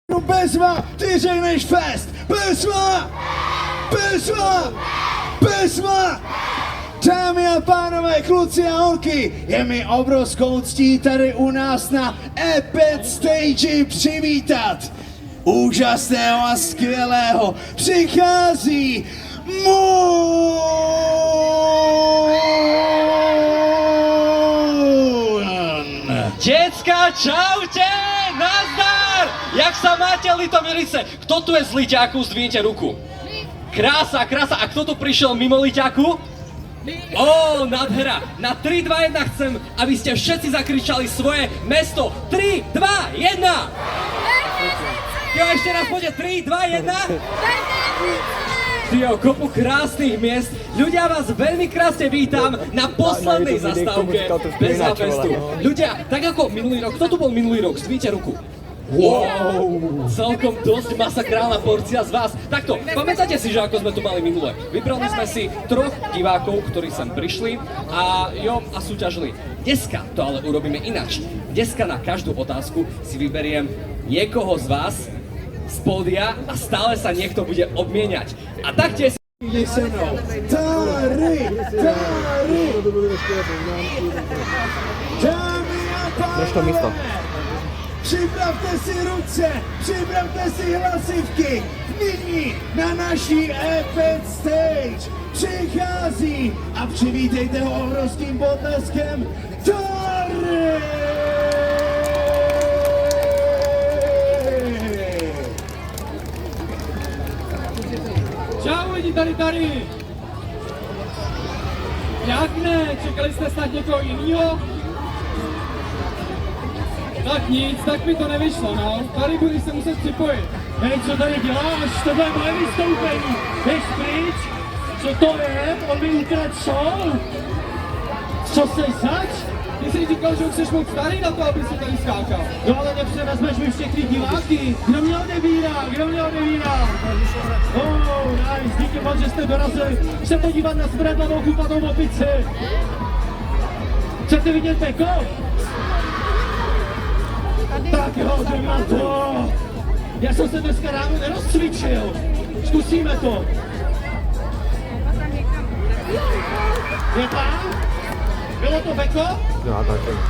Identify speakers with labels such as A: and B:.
A: Besma, ty řekneš fest! Besma! Besma! Besma! Dámy a pánové, kluci a holky, je mi obrovskou ctí tady u nás na Epic Stage přivítat úžasného a skvělého. Přichází Moon!
B: Decka, čaute! Nazdar! Jak sa máte, litomilice? Kto tu je z Liťáku? Zdvihnite ruku. Krása, krása. A kto tu prišiel mimo Liťáku? Ó, nádhera. Na 3, 2, 1 chcem, aby ste všetci zakričali svoje mesto. 3, 2, 1! Jo, ešte raz poďte. 3, 2, 1! Jo, kopu krásnych miest. Ľudia, vás veľmi krásne vítam na poslednej zastávke Bezafestu. Ľudia, tak ako minulý rok, kto tu bol minulý rok? Zdvíte ruku. Wow! Celkom dosť masakrálna porcia z vás. Takto, pamätáte si, že ako sme tu mali minule? Vybrali sme si 3 divákov, ktorí sem prišli a súťažili. Dneska to ale urobíme ináč. Dneska na každú otázku si vyberiem niekoho z vás z pódia a stále sa niekto bude obmieniať. A taktiež
A: Jdeš se mnou. Tari! Dámy a pánové, připravte si ruce, připravte si hlasivky. Nyní na naší Epic Stage přichází a přivítejte ho obrovským potleskem Tari!
C: Čau lidi, tady! Jak ne? Čekali jste snad někoho jinýho? Tak nic, tak mi to nevyšlo, no. Tady budeš se muset připojit. Hej, co tady děláš? Tohle je moje vystoupení. Jdeš pryč? Co to je? On mi ukradl show? Co jsi zač? Ty jsi říkal, že už jsi moc starý na to, aby si tady skákal. No ale nepřevezmeš mi všechny diváky. Kdo mě odebírá? Oh, nice, díky moc, že jste dorazili se podívat na smradlavou chupatou opici. Chcete vidět peko? Tak jo, jdem na to. Já jsem se dneska ráno nerozcvičil. Zkusíme to. Je tam? Bylo to peko?
D: Já taky.